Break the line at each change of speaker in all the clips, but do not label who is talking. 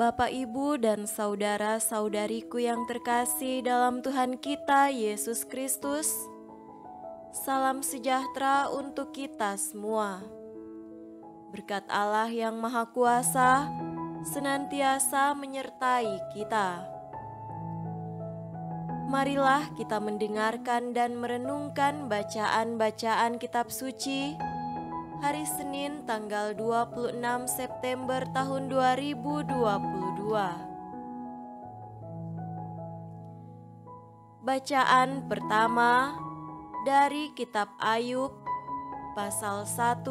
Bapak, Ibu, dan saudara-saudariku yang terkasih dalam Tuhan kita Yesus Kristus, salam sejahtera untuk kita semua. Berkat Allah yang Maha Kuasa senantiasa menyertai kita. Marilah kita mendengarkan dan merenungkan bacaan-bacaan kitab suci hari Senin tanggal 26 September tahun 2022. Bacaan pertama dari kitab Ayub pasal 1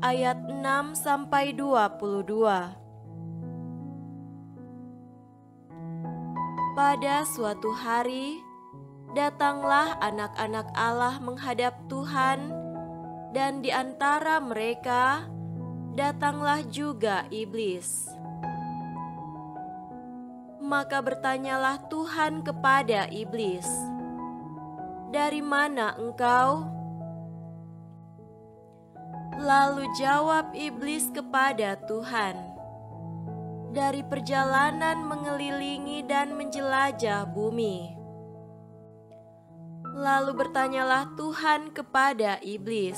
ayat 6 sampai 22. Pada suatu hari, datanglah anak-anak Allah menghadap Tuhan, dan di antara mereka datanglah juga iblis. Maka bertanyalah Tuhan kepada iblis, "Dari mana engkau?" Lalu jawab iblis kepada Tuhan, "Dari perjalanan mengelilingi dan menjelajah bumi." Lalu bertanyalah Tuhan kepada iblis,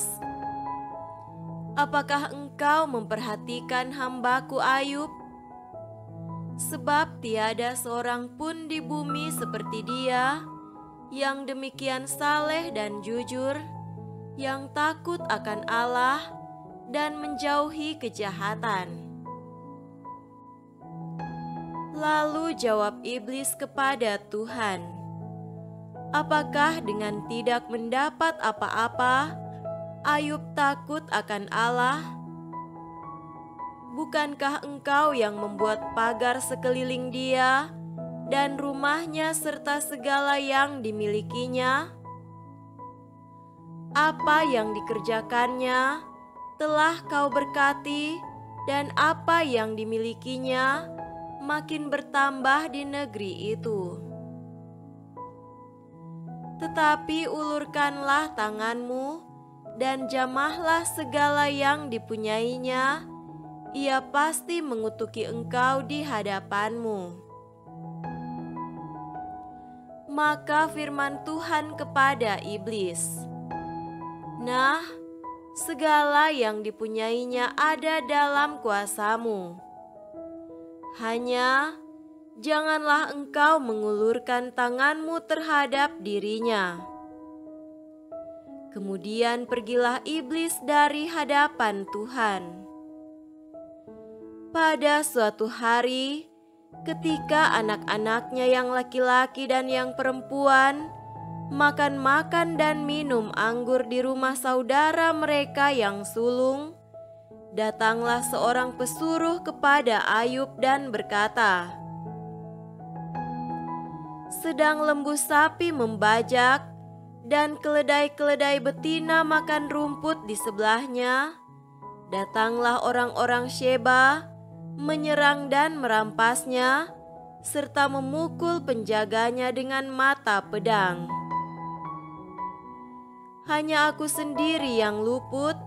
"Apakah engkau memperhatikan hamba-Ku Ayub? Sebab tiada seorang pun di bumi seperti dia, yang demikian saleh dan jujur, yang takut akan Allah dan menjauhi kejahatan." Lalu jawab iblis kepada Tuhan, "Apakah dengan tidak mendapat apa-apa, Ayub takut akan Allah? Bukankah engkau yang membuat pagar sekeliling dia dan rumahnya serta segala yang dimilikinya? Apa yang dikerjakannya telah kau berkati, dan apa yang dimilikinya makin bertambah di negeri itu. Tetapi ulurkanlah tanganmu dan jamahlah segala yang dipunyainya, ia pasti mengutuki engkau di hadapanmu." Maka firman Tuhan kepada iblis, "Nah, segala yang dipunyainya ada dalam kuasamu. Hanya janganlah engkau mengulurkan tanganmu terhadap dirinya." Kemudian pergilah iblis dari hadapan Tuhan. Pada suatu hari, ketika anak-anaknya yang laki-laki dan yang perempuan makan-makan dan minum anggur di rumah saudara mereka yang sulung, datanglah seorang pesuruh kepada Ayub dan berkata, "Sedang lembu sapi membajak dan keledai-keledai betina makan rumput di sebelahnya, datanglah orang-orang Sheba, menyerang dan merampasnya, serta memukul penjaganya dengan mata pedang. Hanya aku sendiri yang luput,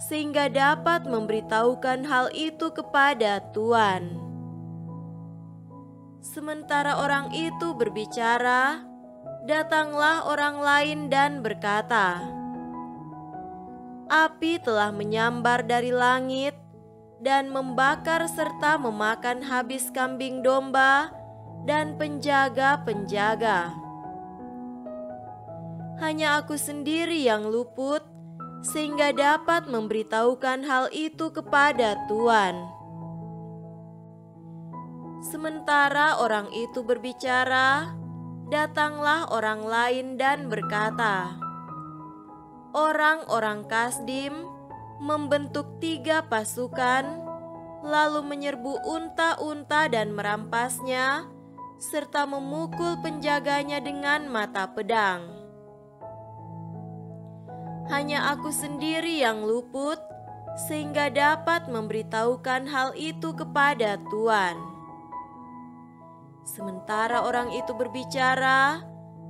sehingga dapat memberitahukan hal itu kepada Tuan." Sementara orang itu berbicara, datanglah orang lain dan berkata, "Api telah menyambar dari langit dan membakar serta memakan habis kambing domba dan penjaga-penjaga. Hanya aku sendiri yang luput, sehingga dapat memberitahukan hal itu kepada Tuan." Sementara orang itu berbicara, datanglah orang lain dan berkata, "Orang-orang Kasdim membentuk 3 pasukan, lalu menyerbu unta-unta dan merampasnya, serta memukul penjaganya dengan mata pedang. Hanya aku sendiri yang luput, sehingga dapat memberitahukan hal itu kepada Tuan." Sementara orang itu berbicara,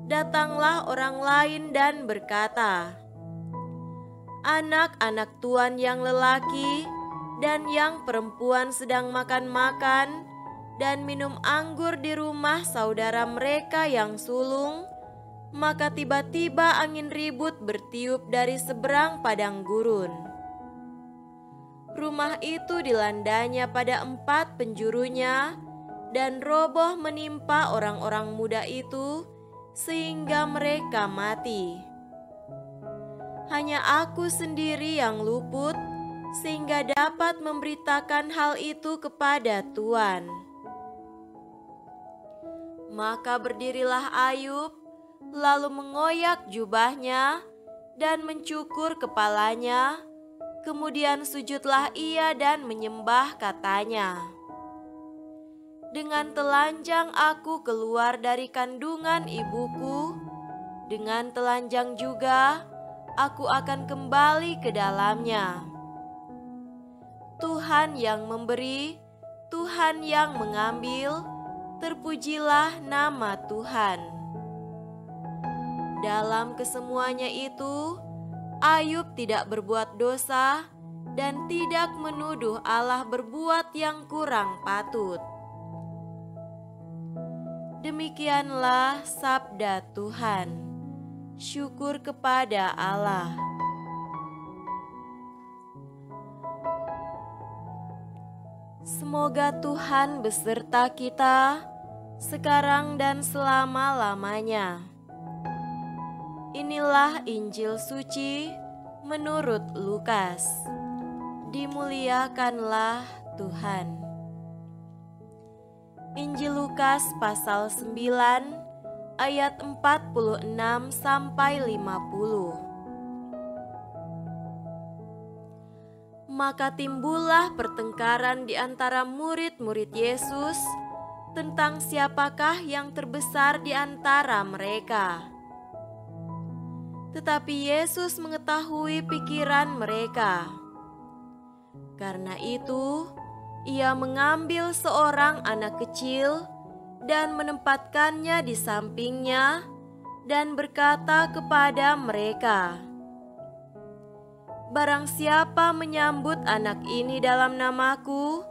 datanglah orang lain dan berkata, "Anak-anak Tuan yang lelaki dan yang perempuan sedang makan-makan dan minum anggur di rumah saudara mereka yang sulung, maka tiba-tiba angin ribut bertiup dari seberang padang gurun. Rumah itu dilandanya pada 4 penjurunya dan roboh menimpa orang-orang muda itu sehingga mereka mati. Hanya aku sendiri yang luput sehingga dapat memberitakan hal itu kepada Tuhan. Maka berdirilah Ayub, lalu mengoyak jubahnya dan mencukur kepalanya. Kemudian sujudlah ia dan menyembah, katanya, "Dengan telanjang aku keluar dari kandungan ibuku, dengan telanjang juga aku akan kembali ke dalamnya. Tuhan yang memberi, Tuhan yang mengambil, terpujilah nama Tuhan." Dalam kesemuanya itu, Ayub tidak berbuat dosa dan tidak menuduh Allah berbuat yang kurang patut. Demikianlah sabda Tuhan. Syukur kepada Allah. Semoga Tuhan beserta kita sekarang dan selama-lamanya. Inilah Injil suci menurut Lukas. Dimuliakanlah Tuhan. Injil Lukas pasal 9 ayat 46 sampai 50. Maka timbullah pertengkaran di antara murid-murid Yesus tentang siapakah yang terbesar di antara mereka. Tetapi Yesus mengetahui pikiran mereka. Karena itu, ia mengambil seorang anak kecil dan menempatkannya di sampingnya dan berkata kepada mereka, "Barang siapa menyambut anak ini dalam namaku,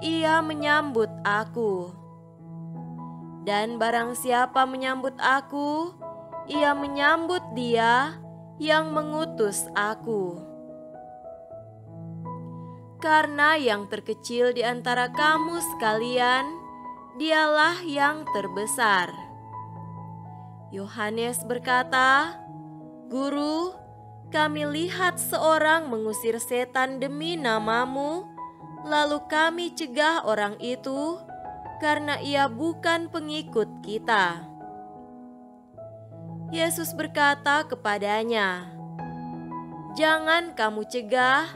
ia menyambut aku. Dan barang siapa menyambut aku, ia menyambut Dia yang mengutus aku. Karena yang terkecil di antara kamu sekalian, dialah yang terbesar." Yohanes berkata, "Guru, kami lihat seorang mengusir setan demi namamu, lalu kami cegah orang itu karena ia bukan pengikut kita." Yesus berkata kepadanya, "Jangan kamu cegah,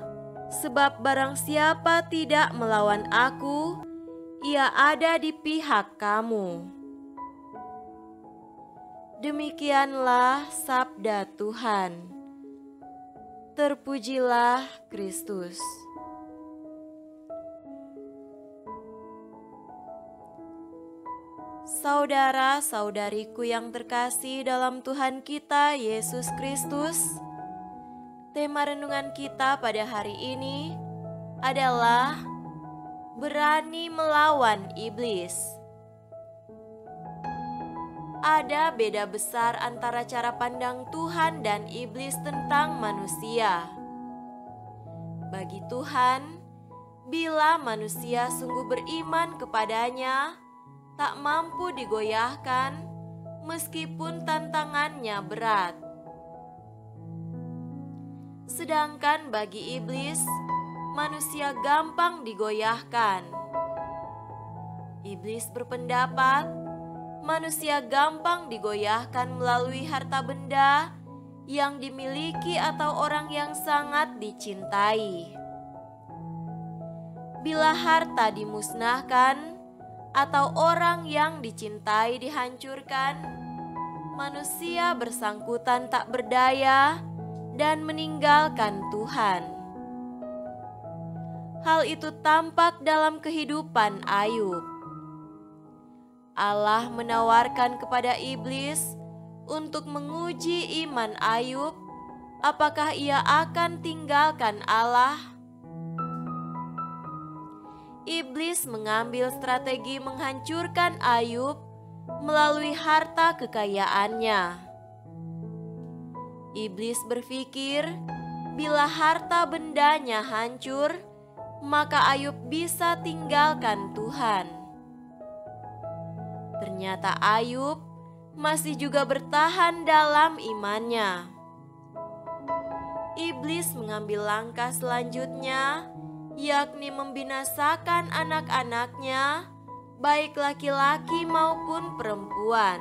sebab barang siapa tidak melawan aku, ia ada di pihak kamu." Demikianlah sabda Tuhan. Terpujilah Kristus. Saudara-saudariku yang terkasih dalam Tuhan kita Yesus Kristus, tema renungan kita pada hari ini adalah berani melawan iblis. Ada beda besar antara cara pandang Tuhan dan iblis tentang manusia. Bagi Tuhan, bila manusia sungguh beriman kepadanya, tak mampu digoyahkan meskipun tantangannya berat. Sedangkan bagi iblis, manusia gampang digoyahkan. Iblis berpendapat manusia gampang digoyahkan melalui harta benda yang dimiliki atau orang yang sangat dicintai. Bila harta dimusnahkan atau orang yang dicintai dihancurkan, manusia bersangkutan tak berdaya dan meninggalkan Tuhan. Hal itu tampak dalam kehidupan Ayub. Allah menawarkan kepada iblis untuk menguji iman Ayub, apakah ia akan tinggalkan Allah. iblis mengambil strategi menghancurkan Ayub melalui harta kekayaannya. Iblis berpikir, bila harta bendanya hancur, maka Ayub bisa tinggalkan Tuhan. Ternyata Ayub masih juga bertahan dalam imannya. Iblis mengambil langkah selanjutnya, yakni membinasakan anak-anaknya, baik laki-laki maupun perempuan.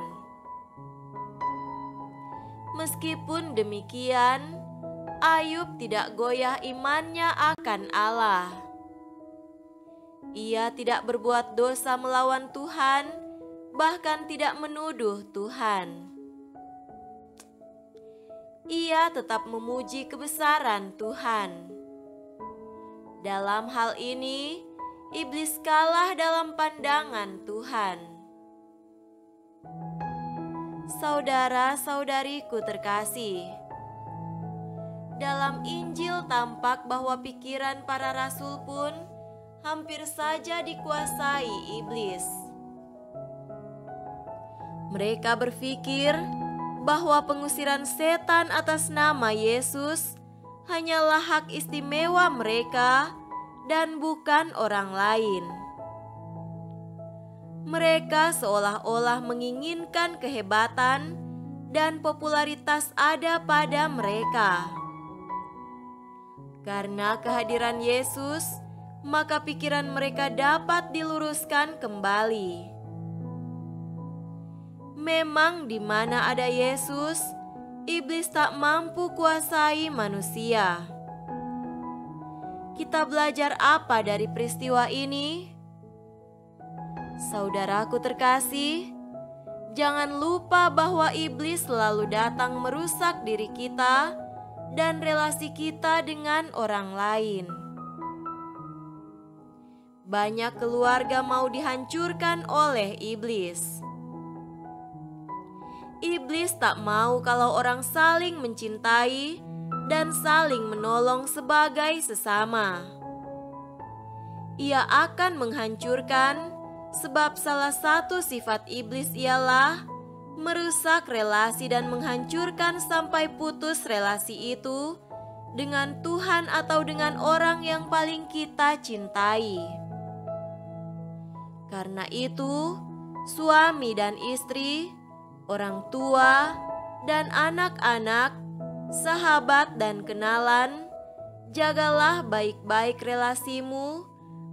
Meskipun demikian, Ayub tidak goyah imannya akan Allah. Ia tidak berbuat dosa melawan Tuhan, bahkan tidak menuduh Tuhan. Ia tetap memuji kebesaran Tuhan. Dalam hal ini, iblis kalah dalam pandangan Tuhan. Saudara-saudariku terkasih, dalam Injil tampak bahwa pikiran para rasul pun hampir saja dikuasai iblis. Mereka berpikir bahwa pengusiran setan atas nama Yesus hanyalah hak istimewa mereka dan bukan orang lain. Mereka seolah-olah menginginkan kehebatan dan popularitas ada pada mereka. Karena kehadiran Yesus, maka pikiran mereka dapat diluruskan kembali. Memang di mana ada Yesus, iblis tak mampu kuasai manusia. Kita belajar apa dari peristiwa ini? Saudaraku terkasih, jangan lupa bahwa iblis selalu datang merusak diri kita dan relasi kita dengan orang lain. Banyak keluarga mau dihancurkan oleh iblis. Iblis tak mau kalau orang saling mencintai dan saling menolong sebagai sesama. Ia akan menghancurkan, sebab salah satu sifat iblis ialah merusak relasi dan menghancurkan sampai putus relasi itu dengan Tuhan atau dengan orang yang paling kita cintai. Karena itu, suami dan istri, orang tua dan anak-anak, sahabat dan kenalan, jagalah baik-baik relasimu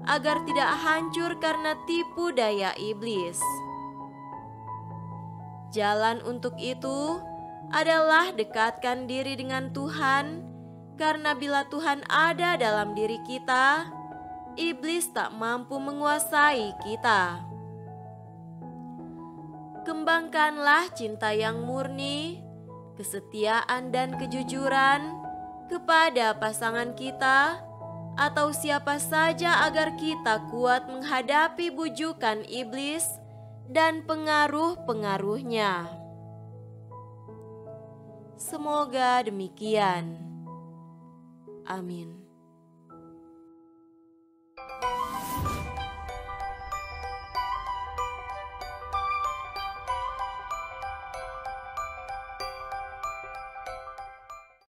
agar tidak hancur karena tipu daya iblis. Jalan untuk itu adalah dekatkan diri dengan Tuhan, karena bila Tuhan ada dalam diri kita, iblis tak mampu menguasai kita. Kembangkanlah cinta yang murni, kesetiaan dan kejujuran kepada pasangan kita atau siapa saja agar kita kuat menghadapi bujukan iblis dan pengaruh-pengaruhnya. Semoga demikian. Amin.